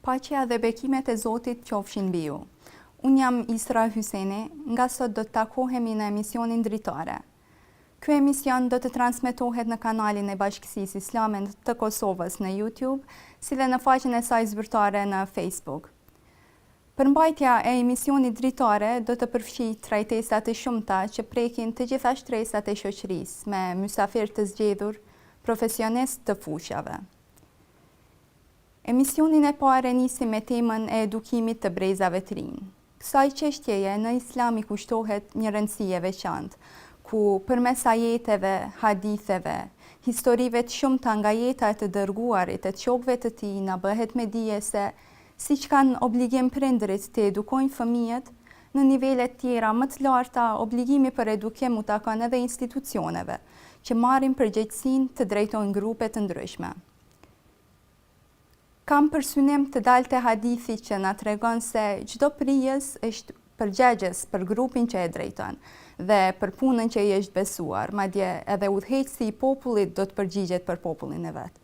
Paqja dhe bekimet e Zotit qofshin mbi ju. Unë jam Isra Hyseni, nga sot do të takohemi në emisionin dritare. Ky emision do të transmetohet në kanalin e Bashkësisë Islame të Kosovës në YouTube, si dhe në faqen e saj zyrtare në Facebook. Përmbajtja e emisionit dritare do të përfshijë trajtesa të shumta që prekin të gjitha shtresat e shoqërisë, me mysafir të zgjedhur, profesionistë të fushave. Emisionin e parë nisim me temën e edukimit të brezave të rinj. Kësaj çështjeje në Islam i kushtohet një rëndësi e veçantë, ku përmes ajeteve, haditheve, historive të shumta nga jeta e të dërguarit e të shokëve të tij na bëhet me dije se siç kanë obligim prindërit të edukojnë fëmijët, në nivele të tjera më të larta obligimi për edukim u takon edhe institucioneve, që marrin përgjegjësinë të drejtojnë grupe të ndryshme. Kam për synim të dalte hadithi që na tregon se çdo prijes është përgjegjës për grupin që e drejton dhe për punën që i është besuar, madje edhe udhëheqësi i popullit do të përgjigjet për popullin e vet.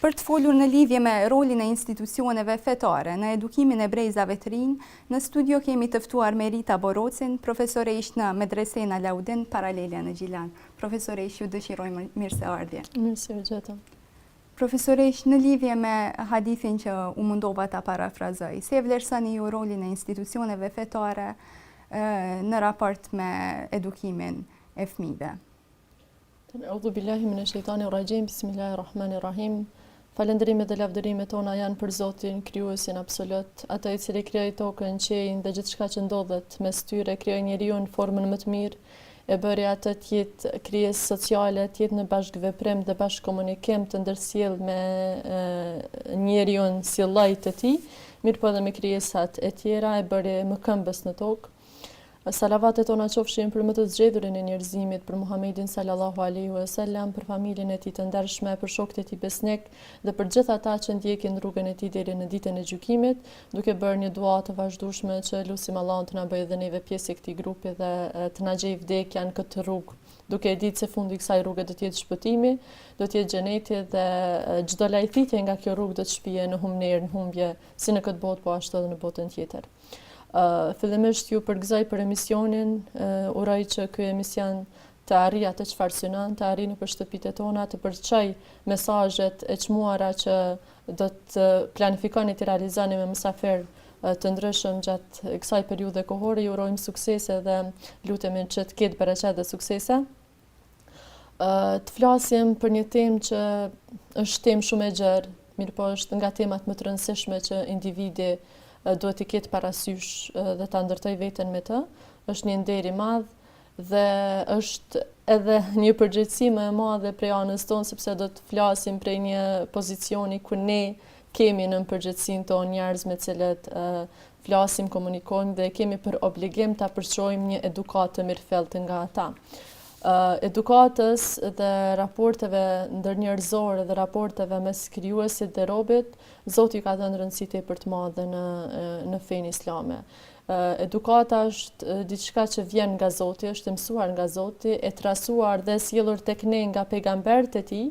Për të folur në lidhje me rolin e institucioneve fetare në edukimin e brezave të rinj, në studio kemi të ftuar Merita Borocin, profesoresh në Medresen Alaudin, Paralelja në Gjilan. Profesoresh, ju dëshiroj mirëseardhje. Mirëse. Profesoresh, në lidhje me hadithin që u mundova ta parafrazoj, si e vlerësoni ju rolin e institucioneve fetare në raport me edukimin e fëmijëve? Audhu billahi minash shaitani rrajim, bismillahirrahmanirrahim. Falënderimet dhe lavdërimet tona janë për Zotin, krijuesin absolut, atë i cili krijoi tokën, qiejin dhe gjithçka që ndodhet mes tyre, krijoi njeriu në formën më të mirë, e bëri atë të jetë krijesë sociale, të jetë në bashkëveprim dhe bashkëkomunikim të ndërsjell me njeriu si lloj të tij, mirë po edhe me krijesat e tjera, e bëri më këmbës në tokë. Salavatet tona qofshin për më të zgjedhurin e njerëzimit, për Muhamedin sallallahu alaihi wasallam, për familjen e tij të ndershme, për shokët e tij besnik dhe për gjithë ata që ndjekin rrugën e tij deri në ditën e gjykimit, duke bërë një dua të vazhdueshme që lutim Allahun të na bëjë dhe neve pjesë e këtij grupi dhe të na gjejë vdekja në këtë rrugë, duke e ditë se fundi i kësaj rruge do të jetë shpëtimi, do të jetë xheneti dhe çdo lajthitje nga kjo rrugë do të shpije në humner, në humbje, si në këtë botë po ashtu edhe në botën tjetër. Fillimisht ju përgëzoj për emisionin, uroj që ky emision të arrijë atë çfarë synon, të arrijë nëpër shtëpitë tona, të përçoj mesazhet e çmuara që do të planifikoni të realizoni me mysafir të ndryshëm gjatë kësaj periudhe kohore. Ju urojmë suksese dhe lutemi që të ketë bereqet dhe suksese. Të flasim për një temë që është temë shumë e gjerë, mirë po është nga temat më të rëndësishme që individi duhet të ketë parasysh dhe ta ndërtoj veten me të. Është një nder i madh dhe është edhe një përgjegjësi më e madhe prej anës tonë, sepse do të flasim prej një pozicioni ku ne kemi në përgjegjësinë tonë njerëz me të cilët flasim, komunikojmë dhe kemi për obligim ta përçojmë një edukat të mirëfillt nga ata. Edukatës dhe raporteve ndërnjerëzore dhe raporteve mes krijuesit dhe robit, Zoti ka dhënë rëndësi tepër të madhe në fenë islame. Edukata është diçka që vjen nga Zoti, është mësuar nga Zoti, e trasuar dhe sjellur tek ne nga pejgamberët e tij.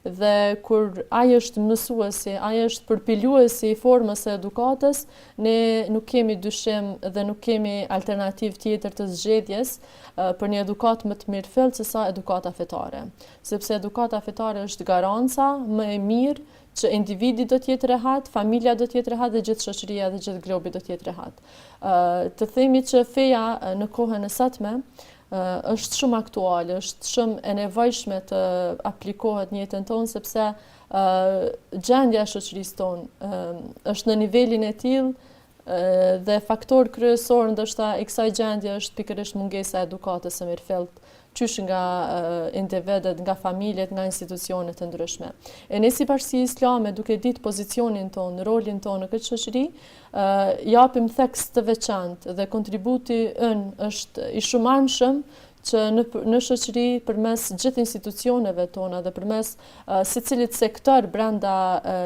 Dhe kur ai është mësuesi, ai është përpiluesi i formës së edukatës, ne nuk kemi dyshim dhe nuk kemi alternativë tjetër të zgjedhjes për një edukat më të mirëfillt se sa edukata fetare. Sepse edukata fetare është garanca më e mirë që individi do të jetë rehat, familja do të jetë rehat dhe gjithë shoqëria dhe gjithë globi do të jetë rehat. Të themi që feja në kohën e sotme është shumë aktuale, është shumë e nevojshme të aplikohet në jetën tonë, sepse gjendja e shoqërisë tonë është në nivelin e tillë dhe faktor kryesor ndoshta i kësaj gjendje është pikërisht mungesa e edukatës së mirëfillt, qysh nga individet, nga familjet, nga institucionet të ndryshme. E ne si Bashkia Islame, duke ditë pozicionin tonë, rolin tonë në këtë shoqëri, japim theks të veçantë dhe kontributi ynë është i shumëanshëm që në shoqëri përmes gjithë institucioneve tona dhe përmes secilit sektor brenda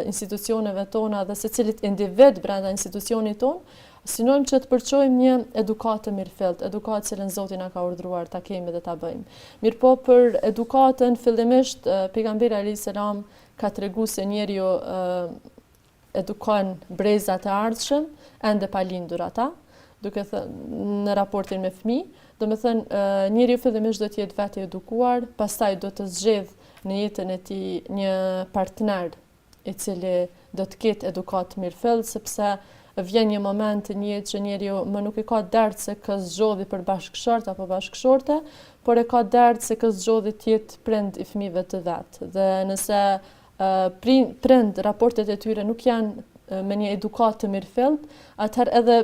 institucioneve tona dhe secilit individ brenda institucionit tonë, synojmë që të përçojmë një edukat të mirëfillt, edukat cilën Zoti na ka urdhëruar ta kemi dhe ta bëjmë. Mirëpo për edukatën fillimisht pejgamberi alayhis salam ka treguar se njeriu edukon brezat e ardhshëm, ende pa lindur ata, duke thënë në raportin me fëmijë. Do me thënë, njeriu fillimisht do të jetë vetë edukuar, pastaj do të zgjedh në jetën e tij një partner i cili do të ketë edukat mirëfill, sepse vjen një moment në jetë që njeriu më nuk e ka dert se kë zgjodhi për bashkëshort apo bashkëshorte, por e ka dert se kë zgjodhi të jetë prind i fëmijëve të vet. Dhe nëse prind raportet e tyre nuk janë me një edukat të mirëfillt, atëherë edhe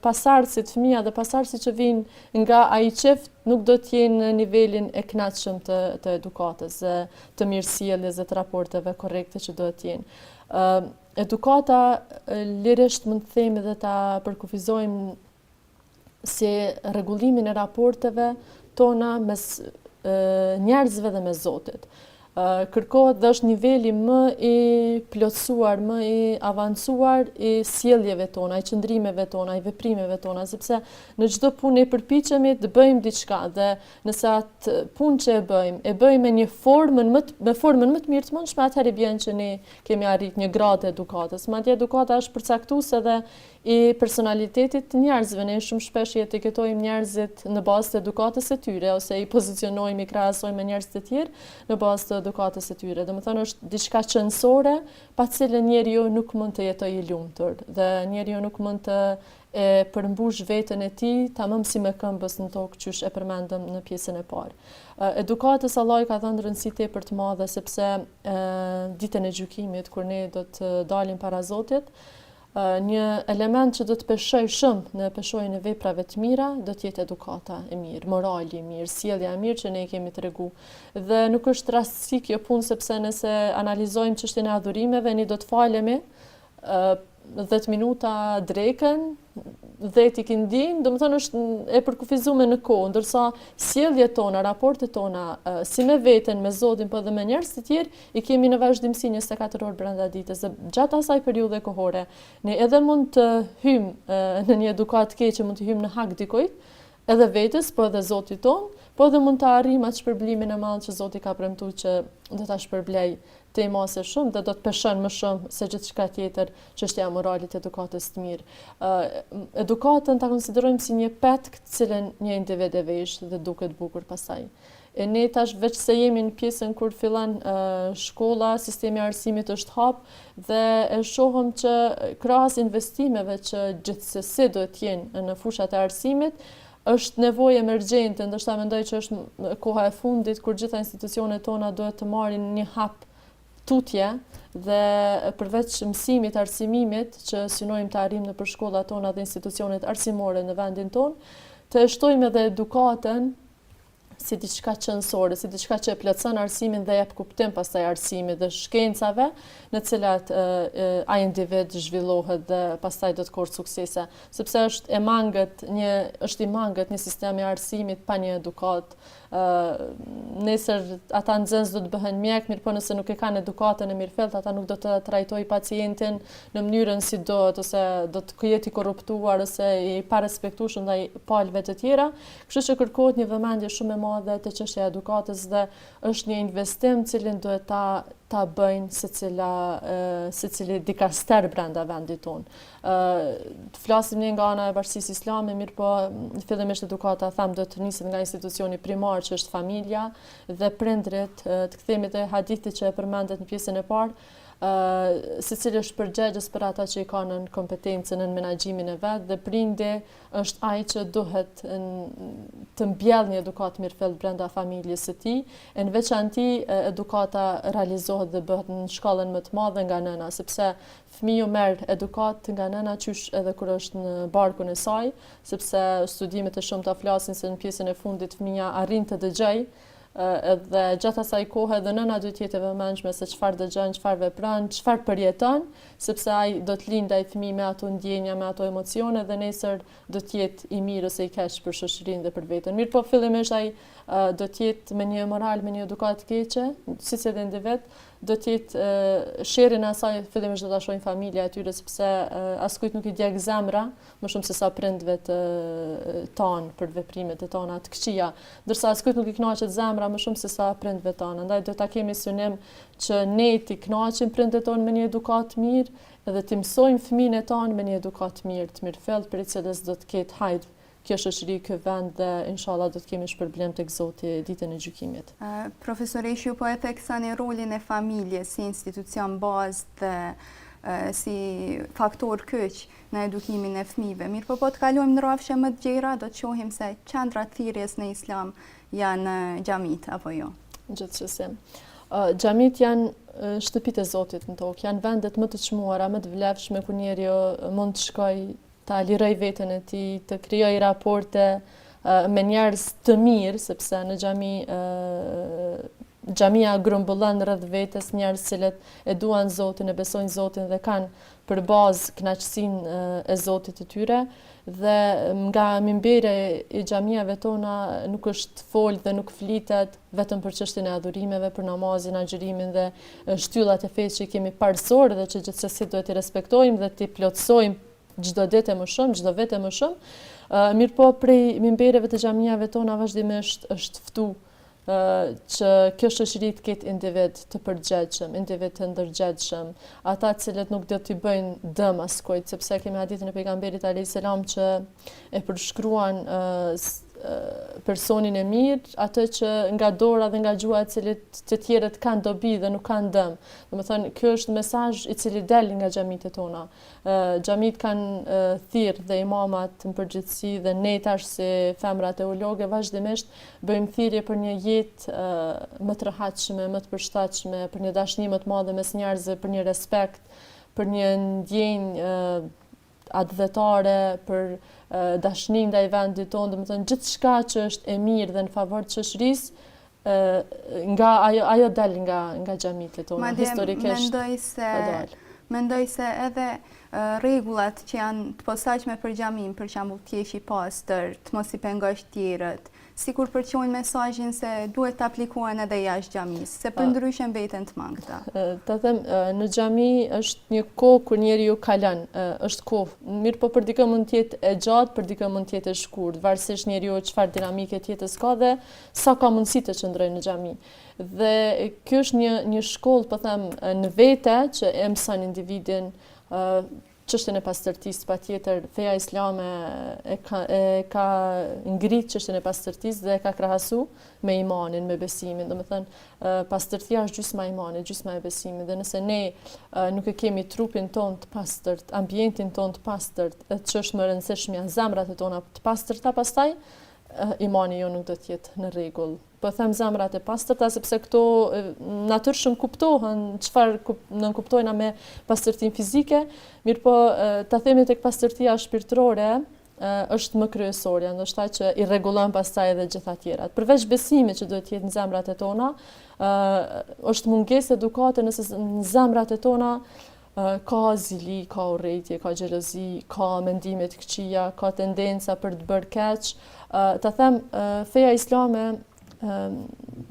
pasardhësit, fëmija dhe pasardhësit që vinë nga ai çift nuk do të jenë në nivelin e kënaqshëm të edukatës, të mirësjelljes dhe të raporteve korrekte që do të jenë. Edukata lirisht mund të themi dhe ta përkufizojmë si rregullimin e raporteve tona mes njerëzve dhe mes Zotit. Kërkohet dhe është niveli më i plotësuar, më i avancuar i sjelljeve tona, i qëndrimeve tona, i veprimeve tona, sepse në çdo punë e përpiqemi të bëjmë diçka dhe nëse atë punë që e bëjmë me një formën më të mirë të mundshme, atëherë bën që ne kemi arrit një gradë edukatës. Madje edukata është përcaktuese edhe i personalitetit të njerëzve. Ne shumë shpesh i etiketojmë njerëzit në bazë të edukatës së tyre ose i pozicionojmë, i krahasojmë me njerëz të tjerë në bazë të edukatës së tyre. Domethënë është diçka qëndësore, pa cilën njeriu nuk mund të jetojë i lumtur dhe njeriu nuk mund të e përmbush veten e tij tamam si me këmbës në tokë, qysh e përmendëm në pjesën e parë. Edukatës Allah i ka dhënë rëndësi tepër të madhe sepse ditën e gjykimit kur ne do të dalim para Zotit, një element që do të peshoj shumë në peshojën e veprave të mira do të jetë edukata e mirë, morali i mirë, sjellja e mirë që ne kemi tregu. Dhe nuk është rastësi kjo punë sepse nëse analizojmë çështjen e adhurimeve, ne do të falemi 10 minuta drekën, 10 ikindin, do më thënë është e përkufizuar në kohë, ndërsa sjelljet tona, raportet tona, si me veten, me Zotin, po dhe me njerëz të tjerë, i kemi në vazhdimsi 24 orë brenda ditës. Dhe gjatë asaj periudhe kohore, ne edhe mund të hymë në një edukat keqe, mund të hymë në hak dikujt, edhe vetes, po edhe Zotit ton, po edhe mund të arrijmë atë shpërblimin e madh që Zoti ka premtuar që do ta shpërblej të i mase shumë dhe do të peshon më shumë se gjithçka tjetër çështja e moralit edukatës të mirë. Edukatën ta konsiderojmë si një petk të cilën një individ e vesh dhe duket bukur pasaj. E ne tash veç se jemi në pjesën kur fillon shkolla, sistemi i arsimit është hap dhe e shohëm që krahas investimeve që gjithsesi do të jenë në fushat e arsimit, është nevojë emergjente, ndoshta mendoj që është koha e fundit kur gjitha institucionet tona duhet të marrin një hap tutje dhe përveç mësimit, arsimimit që synojmë të arrijmë nëpër shkollat tona dhe institucionet arsimore në vendin ton, të shtojmë edhe edukatën si diçka qëndësore, si diçka që e plotson arsimin dhe jep kuptim pastaj arsimit dhe shkencave në cilat ai individ zhvillohet dhe pastaj do të korë suksese, sepse është i mangët një sistem i arsimit pa një edukat. Nesër ata nxënës do të bëhen mjek, mirë po nëse nuk e kanë edukatën e mirëfillt, ata nuk do të trajtoj pacientin në mënyrën si duhet, ose do të jetë i korruptuar ose i pa respektueshëm ndaj palëve të tjera. Kështu që kërkohet një vëmendje shumë e madhe te çështja e edukatës dhe është një investim cilin duhet ta bëjnë secili dikaster brenda vendit tonë. Të flasim ne nga ana e Bashkisë Islame, mirë po fillimisht edukata do të niset nga institucioni primar që është familja dhe prindrit, të kthehemi te hadithi që e përmendet në pjesën e parë, secili është përgjegjës për ata që i kanë në kompetencën në menaxhimin e vet dhe prindi është ai që duhet të mbjellë një edukat mirëfillt brenda familjes së tij. Në veçanti edukata realizohet dhe bëhet në shkallën më të madhe nga nëna, sepse fëmiu merr edukat nga nëna qysh edhe kur është në barkun e saj, sepse studimet e shumta flasin se në pjesën e fundit fëmia arrin të dëgjojë. Dhe gjatë asaj kohe edhe nëna duhet të jetë e vëmendshme se çfarë dëgjon, çfarë vepron, çfarë përjeton, sepse ai do të lindë ai fëmijë me ato ndjenja, me ato emocione dhe nesër do të jetë i mirë ose i keq për shoqërinë dhe për veten. Mirë po fillimisht ai do të jetë me një moral, me një edukat keqe, siç edhe individ, do të jetë sherin e asaj fillimisht do ta shohin familja e tyre sepse askujt nuk i djeg zemra më shumë se sa prindve të tanë për veprimet e tona të këqija, ndërsa askujt nuk i kënaqet zemra më shumë se sa prindve tanë. Andaj do ta kemi synim që ne ti kënaqim prindët tonë me një edukat mirë edhe të mësojmë fëmijën e tanë me një edukat mirë, të mirëfillt për i cilës do të ketë hajt kjo shoqëri, ky vend dhe inshallah do të kemi shpërblim tek Zoti ditën e gjykimit. Profesoresh, ju po e theksani rolin e familjes si institucion bazë dhe si faktor kyç në edukimin e fëmijëve. Mirë po të kalojmë në rrafshe më të gjera, do të shohim se qendrat thirrjes në Islam janë xhamit apo jo. Gjithsesi. Xhamit janë shtëpitë e Zotit në tokë, janë vendet më të çmuara, më të vlefshme ku njeriu mund të shkojë ta liroj veten e tij, të krijoj raporte me njerëz të mirë, sepse në xhamia grumbullon rreth vetes njerëz cilët e duan Zotin, e besojnë Zotin dhe kanë për bazë kënaqësinë e Zotit të tyre, dhe nga minbere i xhamiave tona nuk është fol dhe nuk flitet vetëm për çështjen e adhurimeve, për namazin, agjërimin dhe shtyllat e fesë që kemi parësor dhe që gjithsesi duhet i respektojmë dhe t'i plotësojmë çdo ditë më shumë, çdo vete më shumë. Mirë po prej minbereve të xhamiave tona vazhdimisht është ftu që kjo shoqëri të ketë individ të përgjegjshëm, individ të ndërgjegjshëm, ata cilët nuk do t'i bëjnë dëm askujt, sepse kemi hadithin e pejgamberit alayhis salam që e përshkruan personin e mirë, atë që nga dora dhe nga gjuha e cilit të tjerët kanë dobi dhe nuk kanë dëm. Domethënë, ky është mesazh i cili del nga xhamitë tona. Xhamit kanë thirrë dhe imamat në përgjithësi dhe ne tash si femra teologe vazhdimisht bëjmë thirrje për një jetë më të rehatshme, më të përshtatshme, për një dashni më të madhe mes njerëzve, për një respekt, për një ndjenjë atdhetare, për dashnin ndaj vendit tonë, domethënë gjithçka që është e mirë dhe në favor të shoqërisë, nga ajo dal nga xhamitë tona historikisht. Mendoj se edhe rregullat që janë të posaçme për xhamin, për shembull të jesh i pastër, të mos i pengosh tjerët, sikur përqojnë mesazhin se duhet të aplikohen edhe jashtë xhamisë, se përndryshe mbeten të mangëta. Ta them, në xhami është një kohë kur njeriu kalon, është kohë. Mirë po për dikë mund të jetë e gjatë, për dikë mund të jetë e shkurtë, varësisht njeriu çfarë dinamike të jetës ka dhe sa ka mundësi të qëndrojë në xhami. Dhe kjo është një shkollë, po them, në vete që e mëson individin çështjen e pastërtisë, patjetër feja islame e ka ngrit çështjen e pastërtisë dhe e ka krahasu me imanin, me besimin. Domethënë, pastërtia është gjysma e imanit, gjysma e besimit. Dhe nëse ne nuk e kemi trupin ton të pastërt, ambientin ton të pastërt, që është më rëndësishme janë zemrat e tona të pastërta, pastaj imani jo nuk do të jetë në rregull. Po them zemrat e pastërta sepse këto natyrshëm kuptohen çfarë nënkuptojna me pastërtinë fizike, mirë po ta themi tek pastërtia shpirtërore është më kryesore, ndoshta që i rregullon pastaj edhe gjitha tjerat. Përveç besimit që duhet të jetë në zemrat e tona, është mungesë edukate nëse në zemrat e tona ka zili, ka urrëtie, ka xhelozi, ka mendime të këqija, ka tendenca për të bërë keq. Ta them, feja islame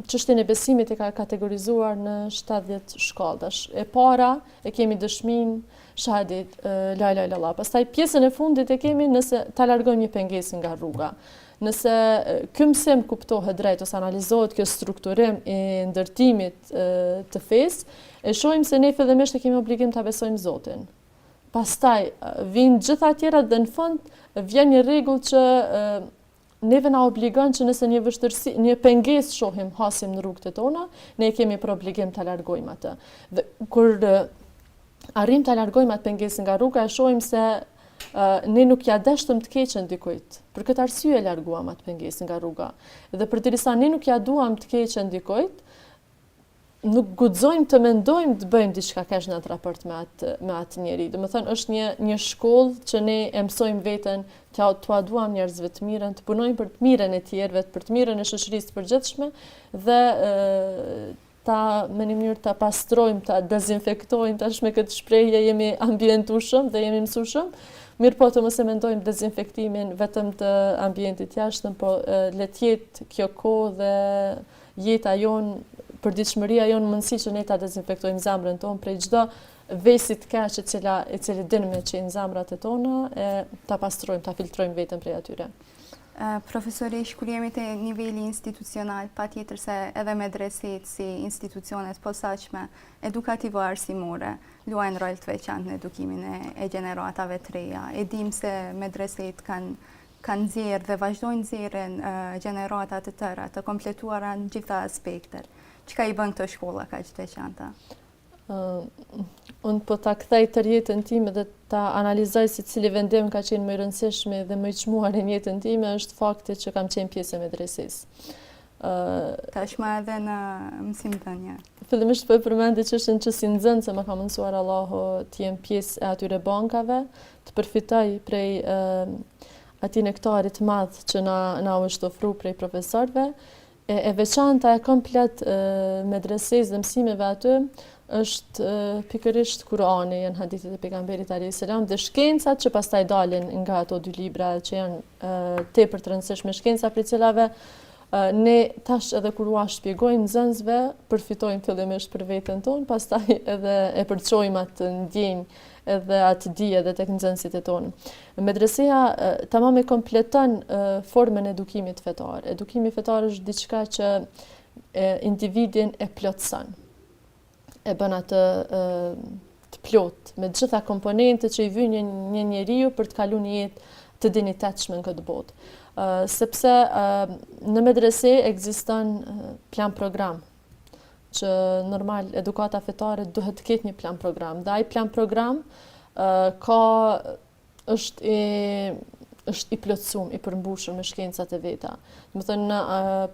çështjen e besimit e ka kategorizuar në 70 shkallësh. E para e kemi dëshminë shahadet la ilaha illallah. Pastaj pjesën e fundit e kemi nëse ta largojmë një pengesë nga rruga. Nëse ky mësim kuptohet drejt ose analizohet kjo strukturim i ndërtimit të fesë, e shohim se ne fillimisht e kemi obligim ta besojmë Zotin. Pastaj vijnë gjitha tjerat dhe në fund vjen një rregull që neve na obligon që nëse një vështirësi, një pengesë shohim hasim në rrugët tona, ne kemi për obligim ta largojmë atë. Dhe kur arrim ta largojmë atë pengesë nga rruga, e shohim se ne nuk ja deshtëm të keqen dikujt. Për këtë arsye larguam atë pengesë nga rruga. Dhe përderisa ne nuk ja duam të keqen dikujt, nuk guxojmë të mendojmë të bëjmë diçka keq në atë raport me atë njerëz. Domethënë është një shkollë që ne e mësojmë veten t'ua duam njerëzve të mirën, të punojmë për të mirën e tjerëve, për të mirën e shoqërisë të përgjithshme dhe me një mënyrë ta pastrojmë, ta dezinfektojmë, tash me këtë shprehje jemi ambientueshëm dhe jemi mësueshëm. Mirë po të mos e mendojmë dezinfektimin vetëm të ambientit jashtëm, po le të jetë kjo kohë dhe jeta jonë përditshmëria jonë mundësi që ne ta dezinfektojmë zemrën tonë prej çdo vesi të keq i cili din me që në zemrat e tona, ta pastrojmë, ta filtrojmë veten prej atyre. Profesorish, kur jemi te niveli institucional, patjetër se edhe medreset si institucionet posaçme edukativo-arsimore luajnë rol të veçantë në edukimin e gjeneratave të reja. E dim se medreset kanë nxjerrë dhe vazhdojnë nxjerrin gjenerata të tëra, të kompletuara në gjitha aspektet. Çka i bën këto shkolla kaq të veçanta? Unë po ta kthej tërë jetën time dhe ta analizoj se cili vendim ka qenë më i rëndësishëm dhe më i çmuar në jetën time është fakti që kam qenë pjesë e medresesë. Tashmë edhe në mësimdhënie. Fillimisht po e përmendi çështën që si nxënës se më ka mësuar Allahu të jem pjesë e atyre bankave, të përfitoj prej atij nektarit të madh që na është ofruar prej profesorëve. E veçanta e komplet medresesë dhe mësimeve aty është pikërisht Kurani, janë hadithet e pejgamberit alayhis salam dhe shkencat që pastaj dalin nga ato dy libra që janë tepër të rëndësishme, shkenca për cilave ne tash edhe kur ua shpjegojmë nxënësve, përfitojmë fillimisht për veten tonë, pastaj edhe e përçojmë atë ndjenjë edhe atë dije edhe tek nxënësit e tonë. Medreseja tamam e kompleton formën e edukimit fetar. Edukimi fetar është diçka që individin e plotson. E bën atë të plot me të gjitha komponentët që i vyn një njeriu për të kaluar një jetë të dinjitetshme në këtë botë. Sepse në medrese ekziston plan program që normal edukata fetare duhet të ketë një plan program. Dhe ai plan program është i plotësuar, i përmbushur me shkencat e veta. Do të thënë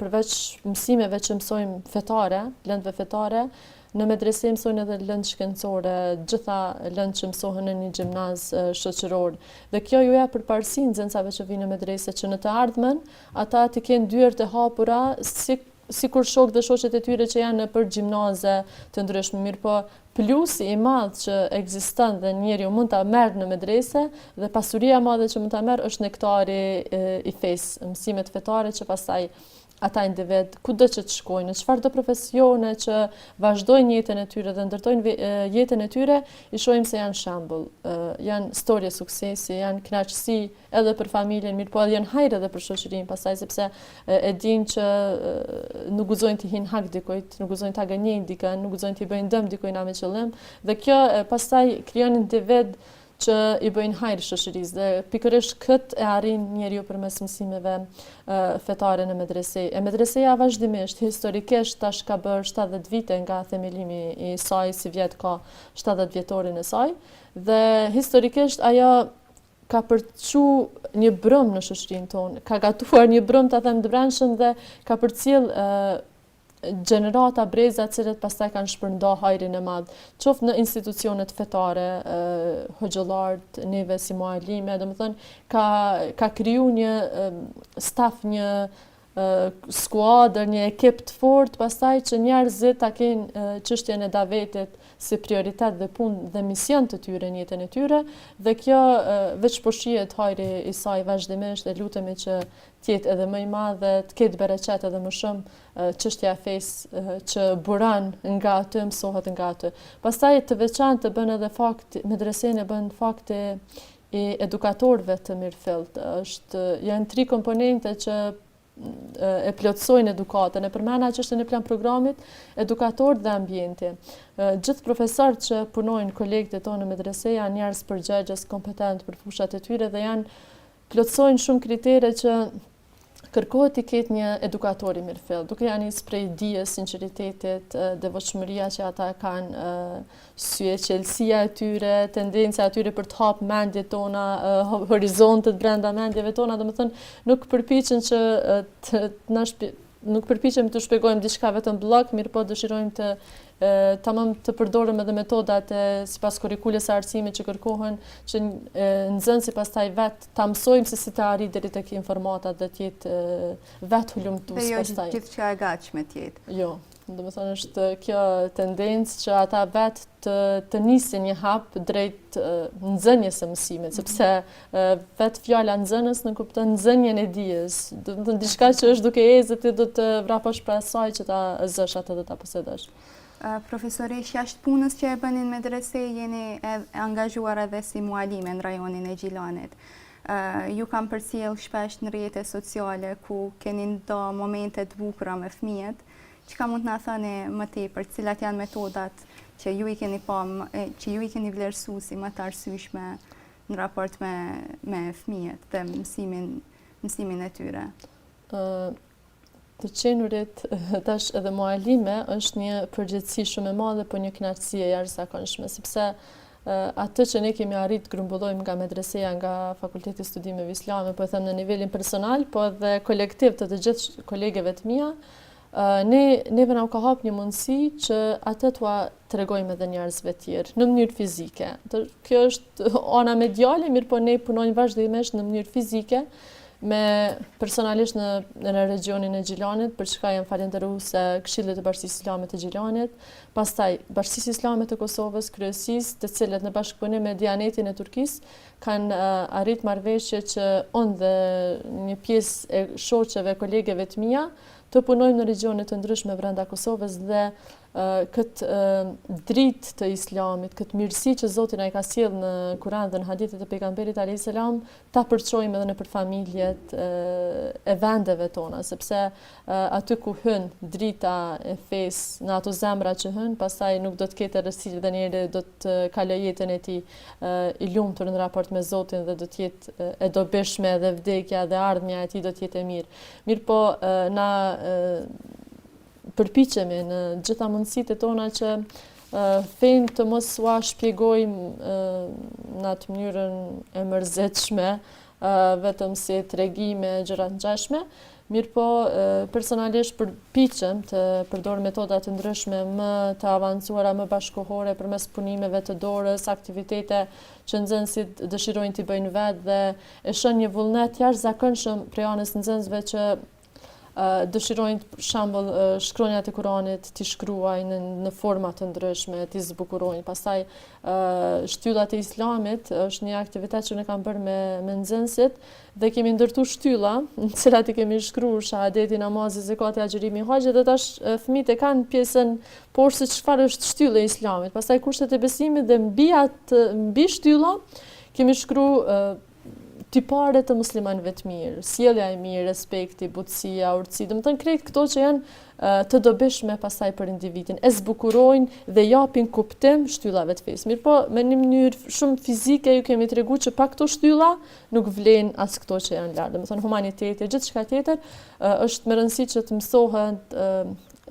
përveç mësimeve që mësojmë fetare, lëndëve fetare, në medrese mësojnë edhe lëndë shkencore, gjitha lëndë që mësohen në një gjimnaz shoqëror. Dhe kjo ju jep përparësi nxënësave që vinë në medrese që në të ardhmen ata të kenë dyert e hapura sikur shok dhe shoqet e tyre që janë për gjimnaze të ndryshme, mirë po plusi i madh që ekziston dhe njeriu mund ta merr në medrese dhe pasuria e madhe që mund ta merr është nektari i fesë, mësimet fetare që pastaj ata individ, kudo që të shkojnë, në çfarëdo profesione që vazhdojnë jetën e tyre dhe ndërtojnë jetën e tyre, i shohim se janë shembull, janë storje suksesi, janë kënaqësi edhe për familjen, mirë po edhe janë hajër edhe për shoqërinë, pastaj sepse e dinë që nuk guxojnë të hinë hak dikujt, nuk guxojnë ta gënjejnë dikën, nuk guxojnë të bëjnë dëm dikujt me qëllim, dhe kjo pastaj krijon individ që i bëjnë hajër shoqërisë dhe pikërisht këtë e arrin njeriu përmes mësimeve fetare në medrese. E medreseja vazhdimisht, historikisht tash ka bërë 70 vite nga themelimi i saj, si vjet ka 70 vjetorin e saj, dhe historikisht ajo ka përçu një brëm në shoqërinë tonë, ka gatuar një brëm ta them të brendshëm dhe ka përcjell gjenerata breza të cilët pastaj kanë shpërnda hajrin e madh, qoftë në institucionet fetare, hoxhëllart, neve si mualime, domethënë ka kriju një staf, një skuadër, një ekip të fortë pastaj që njerëzit ta kenë çështjen e davetit si prioritet dhe punë dhe mision të tyre në jetën e tyre, dhe kjo veç po shihet hajri i saj vazhdimisht dhe lutemi që të jetë edhe më i madh dhe të ketë bereqet edhe më shumë çështja e fesë që buron nga aty, mësohet nga aty. Pastaj të veçantë të bën edhe fakti, medresene bën fakti i edukatorëve të mirëfillt. Janë 3 komponente që e plotësojnë edukatën, e përmena çështën e plan programit, edukatorët dhe ambienti. Gjithë profesorët që punojnë kolegët e tonë në medrese janë njerëz përgjegjës, kompetent për fushat e tyre dhe plotësojnë shumë kritere që kërkohet i ketë një edukator i mirëfillt, duke ja nisë prej dijes, sinqeritetit, devotshmëria që ata kanë, syje, qelësia e tyre, tendenca e tyre për të hapë mendjet tona, horizontet brenda mendjeve tona, domethënë nuk përpiqen që nuk përpiqem të shpjegojmë diçka vetëm bllok, mirë po dëshirojmë të tamam të përdorëm edhe metodat sipas kurrikulës së arsimit që kërkohen, që nxënësi pastaj vetë ta mësojmë se si të arrijë deri tek informata dhe të jetë vetë hulumtues pastaj. Dhe jo gjithçka e gatshme të jetë. Jo, domethënë është kjo tendencë që ata vetë të nisin një hap drejt nxënjes së mësimit, sepse vetë fjala nxënës në kupton nxënjen e dijes. Domethënë diçka që është duke ecë ti do të vraposh pra asaj që ta zësh atë dhe ta posedosh. Profesoresh, jashtë punës që e bënin medrese, jeni angazhuar edhe si mualime në rajonin e Gjilanit. Ju kam përcjell shpesh në rrjete sociale ku keni ndo momente të bukura me fëmijët. Çka mund të na thoni më tepër, cilat janë metodat që ju i keni që ju i keni vlerësuar si më të arsyeshme në raport me fëmijët dhe mësimin e tyre? Të qenurit tash edhe mualime është një përgjegjësi shumë e madhe, po një kënaqësi e jashtëzakonshme, sepse atë që ne kemi arrit grumbullojmë nga medreseja, nga Fakulteti i Studimeve Islame, po e them në nivelin personal, po edhe kolektiv të gjithë kolegeve të mia, neve na u ka hap një mundësi që atë t'ua tregojmë edhe njerëzve tjerë në mënyrë fizike. Kjo është ana mediale, mirë po ne punojmë vazhdimisht në mënyrë fizike, personalisht në regionin e Gjilanit, për çka jam falendëruese Këshillit të Bashkisë Islame të Gjilanit, pastaj Bashkisë Islame të Kosovës, kryesisë, të cilët në bashkëpunim me Dianetin e Turkisë kanë arrit marrëveshje që unë dhe një pjesë e shoqeve, kolegeve të mia, të punojmë në regione të ndryshme brenda Kosovës dhe këtë dritë të islamit, këtë mirësi që Zoti na i ka sjellë në Kur'an dhe në hadithet e pejgamberit alayhis salam, ta përçojmë edhe nëpër familjet e vendeve tona, sepse aty ku hyn drita e fesë në ato zemra që hyn, pastaj nuk do të ketë rëndësi dhe njëri do të kalojë jetën e tij i lumtur në raport me Zotin dhe do të jetë e dobishme dhe vdekja dhe ardhmja e tij do të jetë e mirë. Mirë po na përpiqemi në gjitha mundësitë tona që fenë të mos ua shpjegojmë në atë mënyrën e mërzitshme, vetëm si tregime, gjëra të ngjashme, mirë po personalisht përpiqem të përdor metoda të ndryshme më të avancuara, më bashkëkohore përmes punimeve të dorës, aktivitete që nxënësit dëshirojnë t'i bëjnë vetë dhe e shoh një vullnet jashtëzakonshëm prej anës nxënësve që dëshirojnë për shembull shkronjat e Kuranit t'i shkruajnë në forma të ndryshme, t'i zbukurojnë. Pastaj shtyllat e Islamit është një aktivitet që ne kam bërë me nxënësit dhe kemi ndërtuar shtylla, në cilat i kemi shkruar shahadeti, namazi, zakati, agjërimi, haxhi dhe tash fëmijët e kanë pjesën poshtë se çfarë është shtylla e Islamit. Pastaj kushtet e besimit dhe mbi shtylla kemi shkruar tipare të muslimanëve të mirë, sjellja e mirë, respekti, butësia, urtësia, domethënë krejt këto që janë të dobishme pastaj për individin, e zbukurojnë dhe japin kuptim shtyllave të fesë. Mirë po, me një mënyrë shumë fizike ju kemi treguar që pa këto shtylla nuk vlen as këto që janë lart. Domethënë humaniteti, gjithçka tjetër është me rëndësi që të mësohet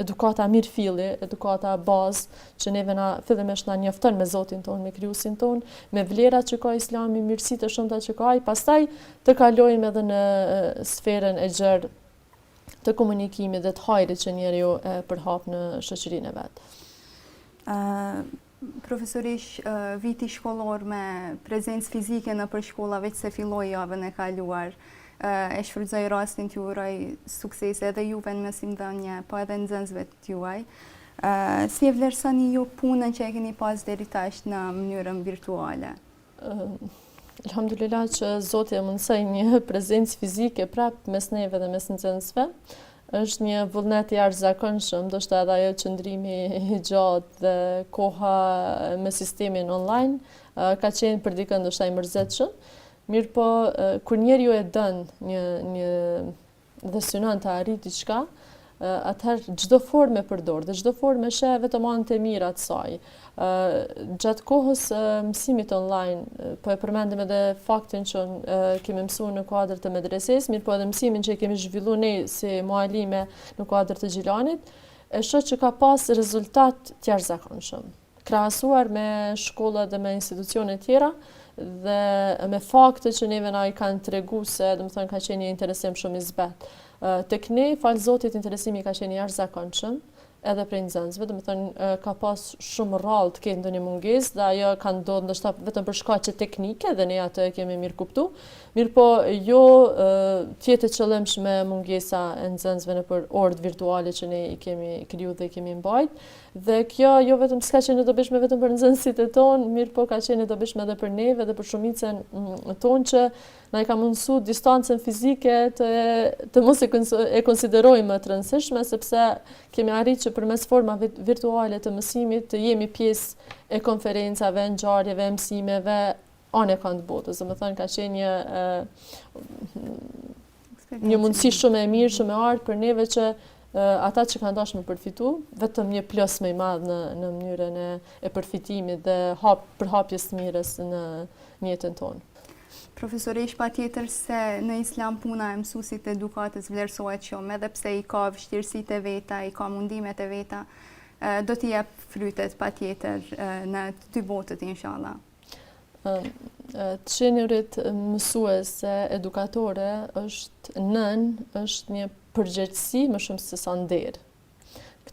edukata mirëfilli, edukata bazë, që neve fillimisht na njofton me Zotin ton, me krijuesin ton, me vlerat që ka Islami, mirësitë e shumta që ka, pastaj të kalojmë edhe në sferën e gjerë të komunikimit dhe të hajrit që njeriu e përhap në shoqërinë e vet. Profesorish, viti shkollor me prezencë fizike nëpër shkolla veç se filloi javën e kaluar. E shfrytëzoj rastin t'ju uroj suksese edhe juve në mësimdhënie, po edhe nxënësve t'juaj. Si e vlerësoni ju punën që e keni pas deri tash në mënyrën virtuale? Alhamdulillah që Zoti e mundsoi një prezencë fizike prapë mes neve dhe mes nxënësve. Është një vullnet i jashtëzakonshëm, ndoshta edhe ajo qëndrimi i gjatë dhe koha me sistemin online ka qenë për dikën ndoshta i mërzitshëm. Mirë po, kur njeriu e dën dhe synon të arrijë diçka, atëherë çdo formë e përdor dhe çdo formë sheh vetëm anët e mira të saj. Gjatë kohës mësimit online, po e përmendim edhe faktin që kemi mësuar në kuadër të medresesë, mirë po edhe mësimin që kemi zhvilluar ne si mualime në kuadër të Gjilanit, e shoh që ka pas rezultat të jashtëzakonshëm. Krahasuar me shkolla dhe me institucione tjera, dhe me fakte që neve na i kanë tregu se domethënë ka qenë një interesim shumë i zbat. Tek ne, falë Zotit, interesimi ka qenë jashtëzakonshëm edhe prej nxënësve, do të thënë ka pas shumë rrallë të ketë ndonjë mungesë dhe ajo ka ndodhur ndoshta vetëm për shkaqe teknike dhe ne atë e kemi mirë kuptu. Mirë po jo tjetë e qëllimshme mungesa e nxënësve nëpër orët virtuale që ne i kemi kriju dhe i kemi mbajt. Dhe kjo jo vetëm s'ka qenë e dobishme vetëm për nxënësit e tonë, mirë po ka qenë e dobishme edhe për neve dhe për shumicën tonë që na i ka mundësu distancën fizike të mos e konsiderojmë të rëndësishme, sepse kemi arritë që përmes formave virtuale të mësimit të jemi pjesë e konferencave, ngjarjeve, mësimeve anë e kanë të botës. Domethënë ka qenë një mundësi shumë e mirë, shumë e artë për neve që ata që kanë dashur me përfitu, vetëm një plus më i madh në mënyrën e përfitimit dhe përhapjes të mirës në jetën tonë. Profesoresh, patjetër se në Islam puna e mësuesit edukatës vlerësohet shumë, edhe pse i ka vështirësitë e veta, i ka mundimet e veta, do t'i jep frytet patjetër në ty botët inshallah. Të qenurit mësuese edukatore është një përgjegjësi më shumë se sa nder.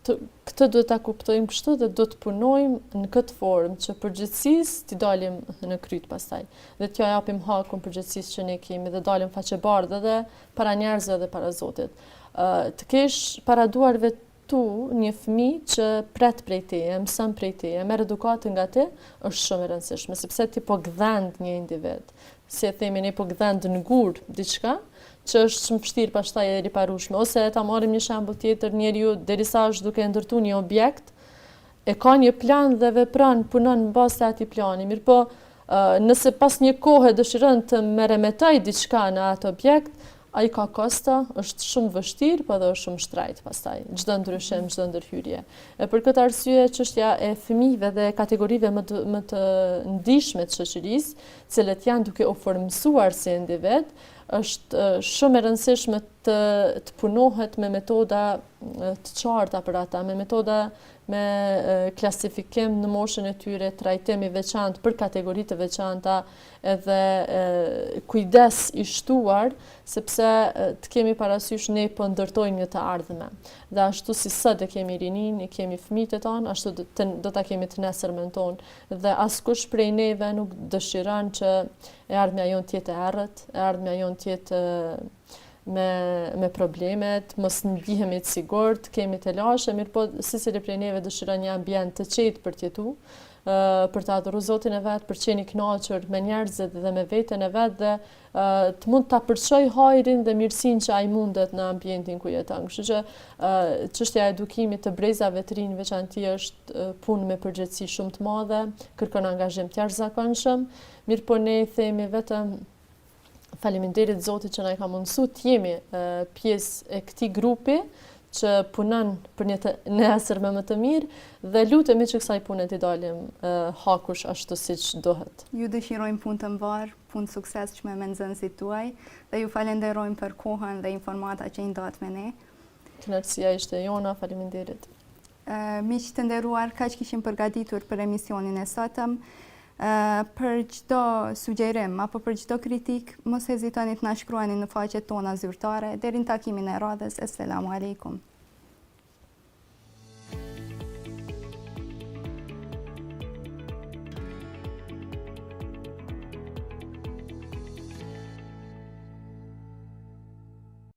Këtë duhet ta kuptojmë kështu dhe do të punojmë në këtë formë që përgjegjësisë t'i dalim në kryt pastaj. Dhe t'ja japim hakun përgjegjësisë që ne kemi dhe dalim faqebardhë edhe para njerëzve dhe para Zotit. Të kesh para duarve tu një fëmijë që pret prej teje, mëson prej teje, merr edukatë nga te, është shumë e rëndësishme, sepse ti po gdhend një individ. Si e themi ne, po gdhend në gur diçka që është shumë vështirë pastaj e riparueshme. Ose ta marrim një shembull tjetër, njeriu derisa është duke ndërtuar një objekt, e ka një plan dhe vepron, punon në bazë të atij plani. Mirëpo, nëse pas një kohe dëshiron të merremetoj diçka në atë objekt, ai ka kosta, është shumë vështirë, po edhe është shumë shtrajt pastaj. Çdo ndryshim, çdo ndërhyrje. E për këtë arsye, çështja e fëmijëve dhe kategorive më të ndihshme të shoqërisë, cilët janë duke u formsuar si individ, është shumë e rëndësishme të punohet me metoda të qarta për ata, me metoda me klasifikim në moshën e tyre, trajtim i veçantë për kategori të veçanta edhe kujdes i shtuar, sepse të kemi parasysh ne po ndërtojmë një të ardhme. Dhe ashtu si sot e kemi rinin, e kemi fëmijët e tonë, ashtu do ta kemi të nesërmen tonë. Dhe askush prej neve nuk dëshiron që e ardhmja jonë të jetë e errët, e ardhmja jonë të jetë me problemet, mos ndihemi të sigurt, kemi të lashë, mirë po secili prej neve dëshiron një ambient të qetë për të jetu, për të adhuru Zotin e vet, për të qenë i kënaqur me njerëzit dhe me veten e vet dhe të mund ta përçoj hajrin dhe mirësinë që ai mundet në ambientin ku jeton. Kështu që çështja e edukimit të brezave të rinj veçanti është punë me përgjegjësi shumë të madhe, kërkon angazhim të jashtëzakonshëm, mirë po ne themi vetëm faleminderit Zotit që na ka mundësuar të jemi pjesë e këtij grupi që punon për një nesër më të mirë dhe lutemi që kësaj pune t'i dalim hakush ashtu siç dohet. Ju dëshirojmë punë të mbar, punë suksesshme me nxënësit tuaj dhe ju falenderojmë për kohën dhe informata që i ndat me ne. Kënaqësia ishte jona, faleminderit. Miq të nderuar, kaq kishim përgatitur për emisionin e sotëm. Për çdo sugjerim apo për çdo kritik, mos hezitoni të na shkruani në faqet tona zyrtare. Deri në takimin e radhës, Assalamu alaikum.